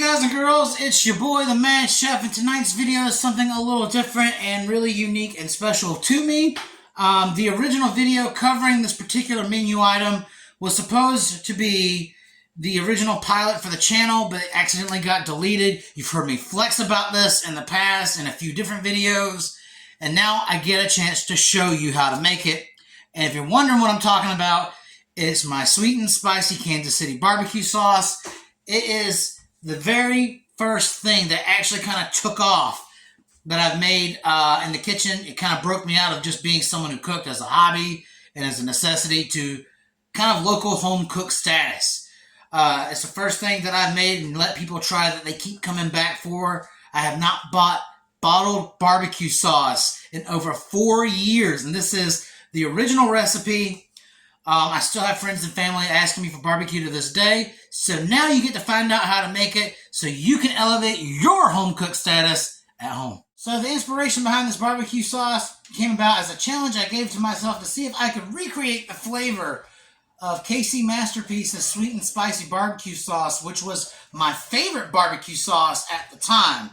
guys and girls, it's your boy the Mad Chef, and tonight's video is something a little different and really unique and special to me. The original video covering this particular menu item was supposed to be the original pilot for the channel, but it accidentally got deleted. You've heard me flex about this in the past in a few different videos, and now I get a chance to show you how to make it. And if you're wondering what I'm talking about, it's my sweet and spicy Kansas City barbecue sauce. It is the very first thing that actually kind of took off that I've made in the kitchen. It kind of broke me out of just being someone who cooked as a hobby and as a necessity to kind of local home cook status. It's the first thing that I've made and let people try that they keep coming back for. I have not bought bottled barbecue sauce in over 4 years, and this is the original recipe. I still have friends and family asking me for barbecue to this day. So now you get to find out how to make it so you can elevate your home cook status at home. So the inspiration behind this barbecue sauce came about as a challenge I gave to myself to see if I could recreate the flavor of KC Masterpiece's sweet and spicy barbecue sauce, which was my favorite barbecue sauce at the time.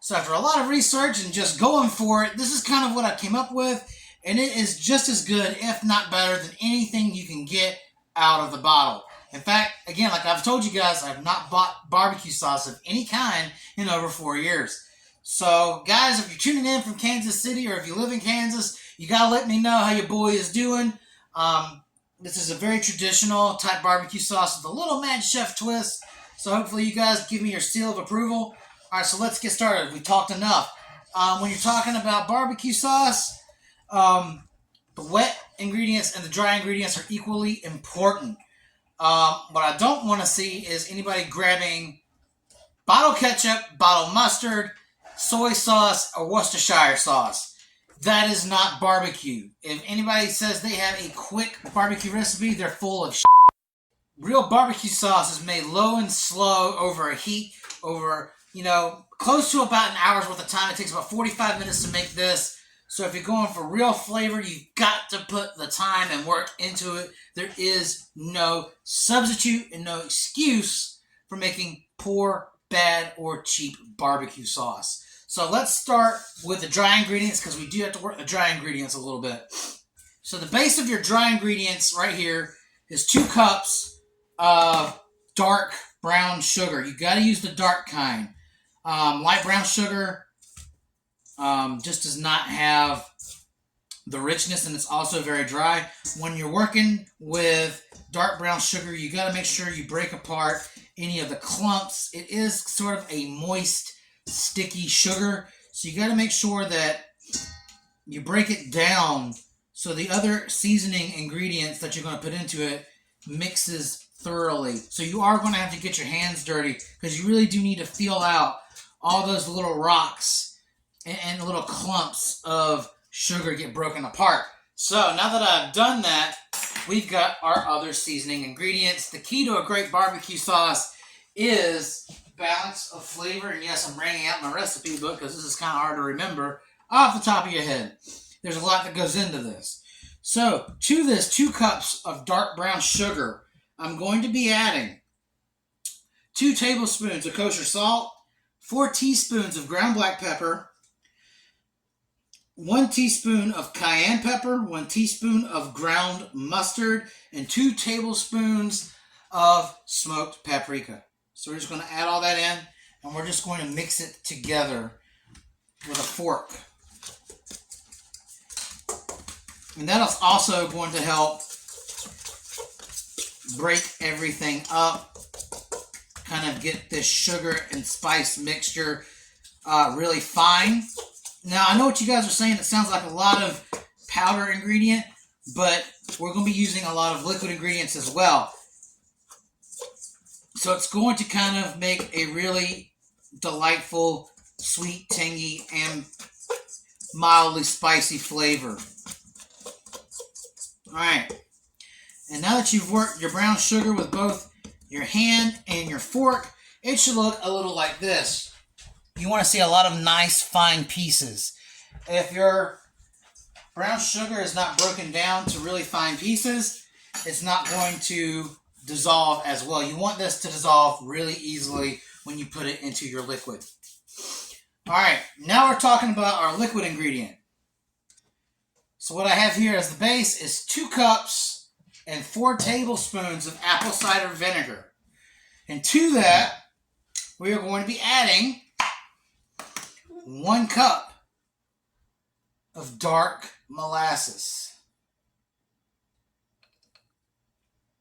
So after a lot of research and just going for it, this is kind of what I came up with. And it is just as good, if not better, than anything you can get out of the bottle. In fact, again, like I've told you guys, I've not bought barbecue sauce of any kind in over 4 years. So, guys, if you're tuning in from Kansas City or if you live in Kansas, you got to let me know how your boy is doing. This is a very traditional type barbecue sauce with a little Mad Chef twist. So hopefully you guys give me your seal of approval. All right, so let's get started. We talked enough. When you're talking about barbecue sauce, the wet ingredients and the dry ingredients are equally important. What I don't want to see is anybody grabbing bottle ketchup, bottle mustard, soy sauce, or Worcestershire sauce. That is not barbecue. If anybody says they have a quick barbecue recipe, they're full of shit. Real barbecue sauce is made low and slow over a heat, over, close to about an hour's worth of time. It takes about 45 minutes to make this. So if you're going for real flavor, you've got to put the time and work into it. There is no substitute and no excuse for making poor, bad, or cheap barbecue sauce. So let's start with the dry ingredients because we do have to work the dry ingredients a little bit. So the base of your dry ingredients right here is 2 cups of dark brown sugar. You got to use the dark kind. Light brown sugar just does not have the richness, and it's also very dry. When you're working with dark brown sugar, you got to make sure you break apart any of the clumps. It is sort of a moist, sticky sugar, so you got to make sure that you break it down so the other seasoning ingredients that you're going to put into it mixes thoroughly. So you are going to have to get your hands dirty because you really do need to feel out all those little rocks and little clumps of sugar get broken apart. So now that I've done that, we've got our other seasoning ingredients. The key to a great barbecue sauce is balance of flavor. And yes, I'm bringing out my recipe book because this is kind of hard to remember off the top of your head. There's a lot that goes into this. So to this 2 cups of dark brown sugar, I'm going to be adding 2 tablespoons of kosher salt, 4 teaspoons of ground black pepper, 1 teaspoon of cayenne pepper, 1 teaspoon of ground mustard, and 2 tablespoons of smoked paprika. So we're just going to add all that in, and we're just going to mix it together with a fork. And that is also going to help break everything up, kind of get this sugar and spice mixture really fine. Now, I know what you guys are saying. It sounds like a lot of powder ingredient, but we're going to be using a lot of liquid ingredients as well. So it's going to kind of make a really delightful, sweet, tangy, and mildly spicy flavor. All right. And now that you've worked your brown sugar with both your hand and your fork, it should look a little like this. You want to see a lot of nice, fine pieces. If your brown sugar is not broken down to really fine pieces, it's not going to dissolve as well. You want this to dissolve really easily when you put it into your liquid. Alright, now we're talking about our liquid ingredient. So what I have here as the base is 2 cups and 4 tablespoons of apple cider vinegar. And to that, we are going to be adding 1 cup of dark molasses.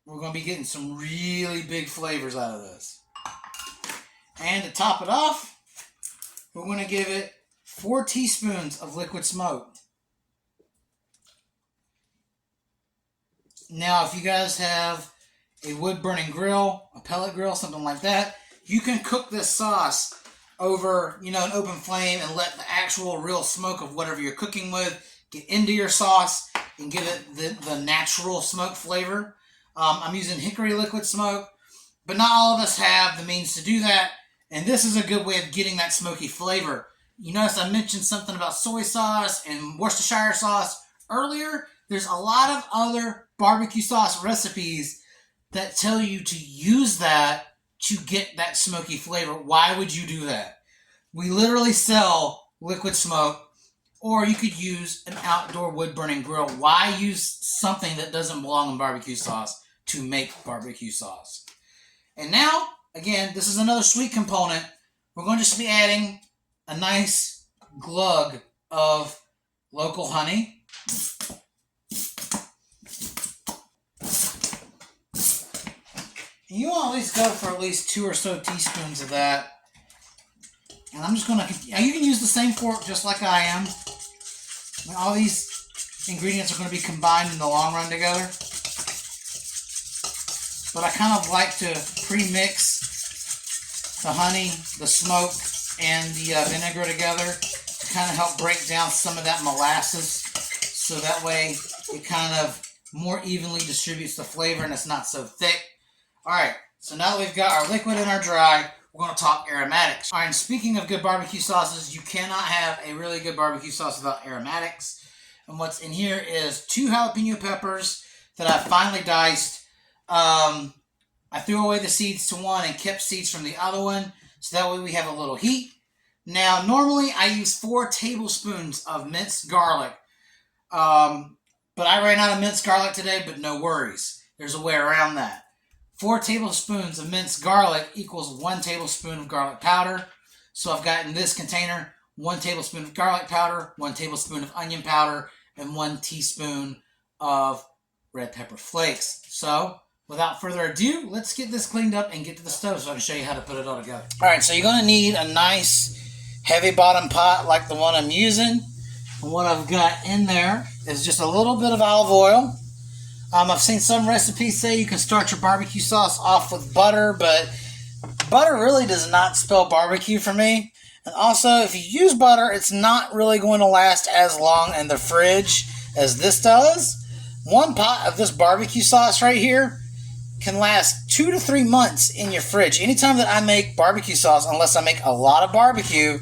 We're going to be getting some really big flavors out of this. And to top it off, we're going to give it 4 teaspoons of liquid smoke. Now, if you guys have a wood-burning grill, a pellet grill, something like that, you can cook this sauce over, an open flame and let the actual real smoke of whatever you're cooking with get into your sauce and give it the natural smoke flavor. I'm using hickory liquid smoke, but not all of us have the means to do that, and this is a good way of getting that smoky flavor. You notice I mentioned something about soy sauce and Worcestershire sauce earlier. There's a lot of other barbecue sauce recipes that tell you to use that to get that smoky flavor. Why would you do that? We literally sell liquid smoke, or you could use an outdoor wood-burning grill. Why use something that doesn't belong in barbecue sauce to make barbecue sauce? And now, again, this is another sweet component. We're going to just be adding a nice glug of local honey. You want to at least go for at least 2 or so teaspoons of that. And I'm just going to, you can use the same fork just like I am. All these ingredients are going to be combined in the long run together. But I kind of like to pre-mix the honey, the smoke, and the vinegar together to kind of help break down some of that molasses. So that way it kind of more evenly distributes the flavor and it's not so thick. Alright, so now that we've got our liquid and our dry, we're going to talk aromatics. Alright, and speaking of good barbecue sauces, you cannot have a really good barbecue sauce without aromatics. And what's in here is 2 jalapeno peppers that I finely diced. I threw away the seeds to one and kept seeds from the other one, so that way we have a little heat. Now, normally I use 4 tablespoons of minced garlic, but I ran out of minced garlic today, but no worries. There's a way around that. 4 tablespoons of minced garlic equals 1 tablespoon of garlic powder. So I've got in this container 1 tablespoon of garlic powder, 1 tablespoon of onion powder, and 1 teaspoon of red pepper flakes. So without further ado, let's get this cleaned up and get to the stove so I can show you how to put it all together. Alright, so you're going to need a nice heavy bottom pot like the one I'm using. And what I've got in there is just a little bit of olive oil. I've seen some recipes say you can start your barbecue sauce off with butter, but butter really does not spell barbecue for me. And also, if you use butter, it's not really going to last as long in the fridge as this does. 1 pot of this barbecue sauce right here can last 2 to 3 months in your fridge. Anytime that I make barbecue sauce, unless I make a lot of barbecue,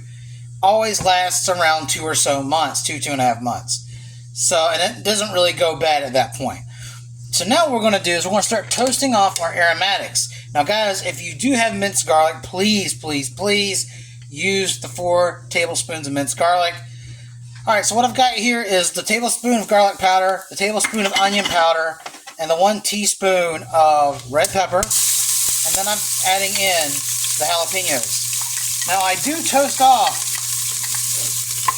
always lasts around 2 or so months, 2.5 months. So, and it doesn't really go bad at that point. So now what we're going to do is we're going to start toasting off our aromatics. Now guys, if you do have minced garlic, please, please, please use the 4 tablespoons of minced garlic. Alright, so what I've got here is the tablespoon of garlic powder, the tablespoon of onion powder, and the 1 teaspoon of red pepper. And then I'm adding in the jalapenos. Now I do toast off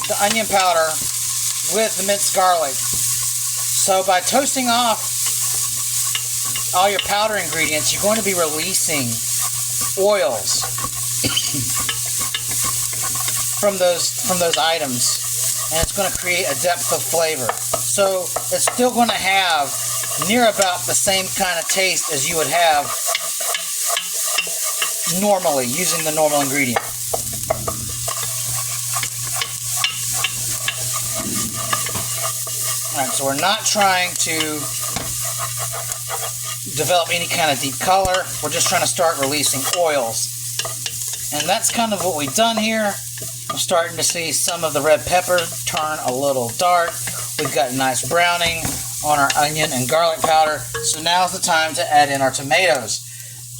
the onion powder with the minced garlic. So by toasting off all your powder ingredients, you're going to be releasing oils from those items, and it's going to create a depth of flavor. So it's still going to have near about the same kind of taste as you would have normally using the normal ingredient. Alright, so we're not trying to develop any kind of deep color. We're just trying to start releasing oils. And that's kind of what we've done here. I'm starting to see some of the red pepper turn a little dark. We've got nice browning on our onion and garlic powder. So now's the time to add in our tomatoes.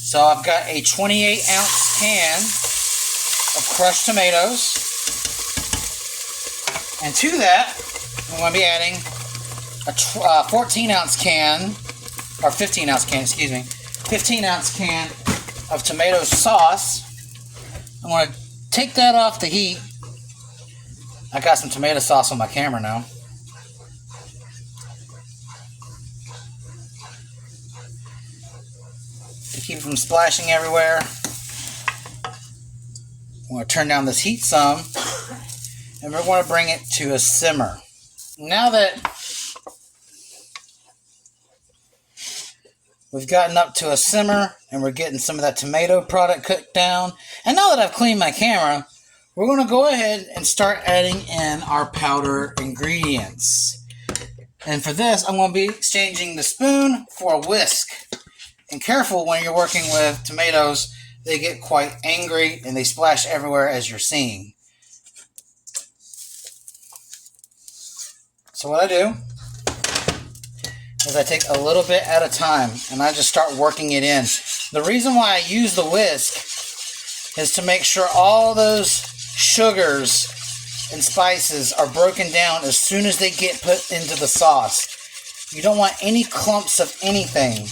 So I've got a 28-ounce can of crushed tomatoes. And to that, I'm going to be adding a 14-ounce can, or 15-ounce can, excuse me, 15-ounce can of tomato sauce. I'm going to take that off the heat. I got some tomato sauce on my camera now. To keep it from splashing everywhere, I'm going to turn down this heat some, and we're going to bring it to a simmer. Now that we've gotten up to a simmer and we're getting some of that tomato product cooked down, and now that I've cleaned my camera, we're going to go ahead and start adding in our powder ingredients. And for this, I'm going to be exchanging the spoon for a whisk. And careful when you're working with tomatoes, they get quite angry and they splash everywhere as you're seeing. So what I do is I take a little bit at a time and I just start working it in. The reason why I use the whisk is to make sure all those sugars and spices are broken down as soon as they get put into the sauce. You don't want any clumps of anything.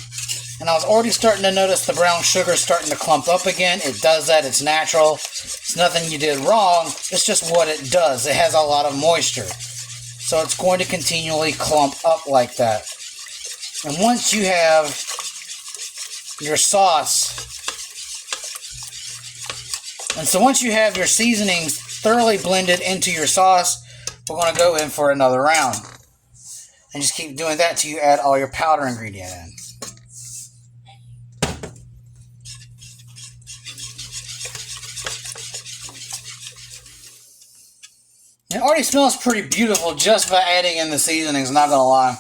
And I was already starting to notice the brown sugar starting to clump up again. It does that. It's natural. It's nothing you did wrong. It's just what it does. It has a lot of moisture. So it's going to continually clump up like that. And once you have your sauce, and so once you have your seasonings thoroughly blended into your sauce, we're going to go in for another round. And just keep doing that till you add all your powder ingredient in. It already smells pretty beautiful just by adding in the seasonings, not gonna lie.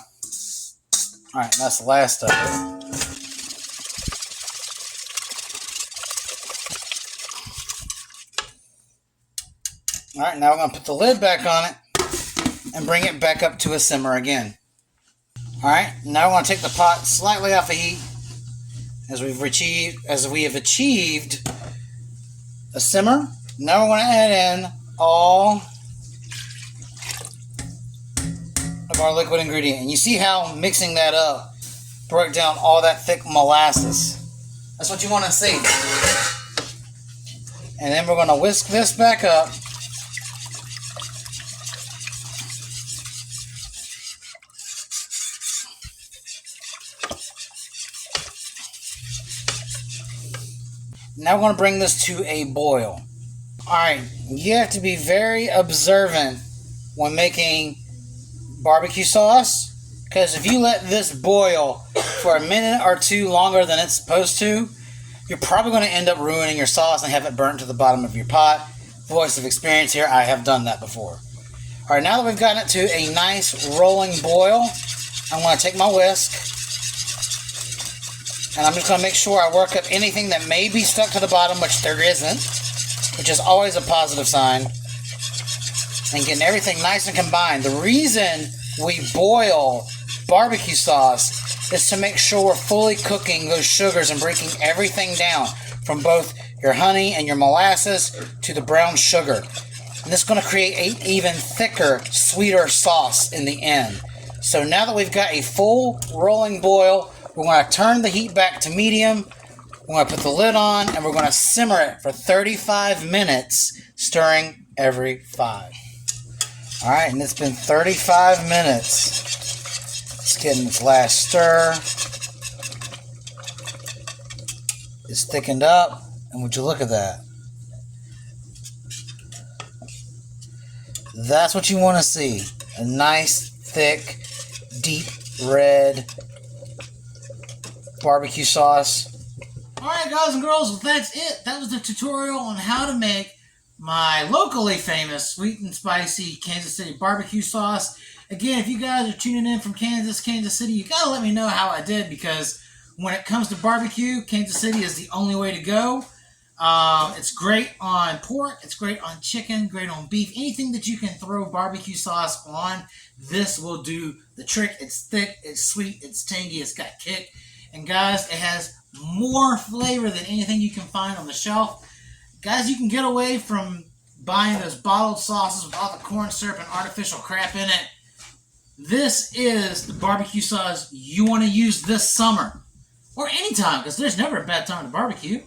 Alright, that's the last of it. Alright, now we're gonna put the lid back on it and bring it back up to a simmer again. Alright, now we're gonna take the pot slightly off the heat as we have achieved a simmer. Now we're gonna add in all of our liquid ingredient. And you see how mixing that up broke down all that thick molasses. That's what you want to see. And then we're going to whisk this back up. Now we're going to bring this to a boil. Alright, you have to be very observant when making barbecue sauce, because if you let this boil for a minute or two longer than it's supposed to, you're probably going to end up ruining your sauce and have it burnt to the bottom of your pot. Voice of experience here, I have done that before. Alright, now that we've gotten it to a nice rolling boil, I'm going to take my whisk and I'm just going to make sure I work up anything that may be stuck to the bottom, which there isn't, which is always a positive sign. And getting everything nice and combined. The reason we boil barbecue sauce is to make sure we're fully cooking those sugars and breaking everything down from both your honey and your molasses to the brown sugar. And this is going to create an even thicker, sweeter sauce in the end. So now that we've got a full rolling boil, we're going to turn the heat back to medium. We're going to put the lid on and we're going to simmer it for 35 minutes, stirring every 5. Alright, and it's been 35 minutes. It's getting its last stir. It's thickened up, and would you look at that? That's what you want to see. A nice, thick, deep red barbecue sauce. Alright guys and girls, well, that's it. That was the tutorial on how to make my locally famous sweet and spicy Kansas City barbecue sauce. Again, if you guys are tuning in from Kansas City, you gotta let me know how I did, because when it comes to barbecue, Kansas City is the only way to go. It's great on pork, it's great on chicken, great on beef. Anything that you can throw barbecue sauce on, this will do the trick. It's thick, it's sweet, it's tangy, it's got kick. And guys, it has more flavor than anything you can find on the shelf. Guys, you can get away from buying those bottled sauces with all the corn syrup and artificial crap in it. This is the barbecue sauce you want to use this summer. Or anytime, because there's never a bad time to barbecue.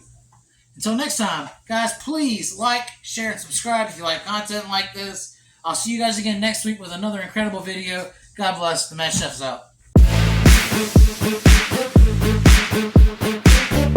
Until next time, guys, please like, share, and subscribe if you like content like this. I'll see you guys again next week with another incredible video. God bless. The Mad Chef is out.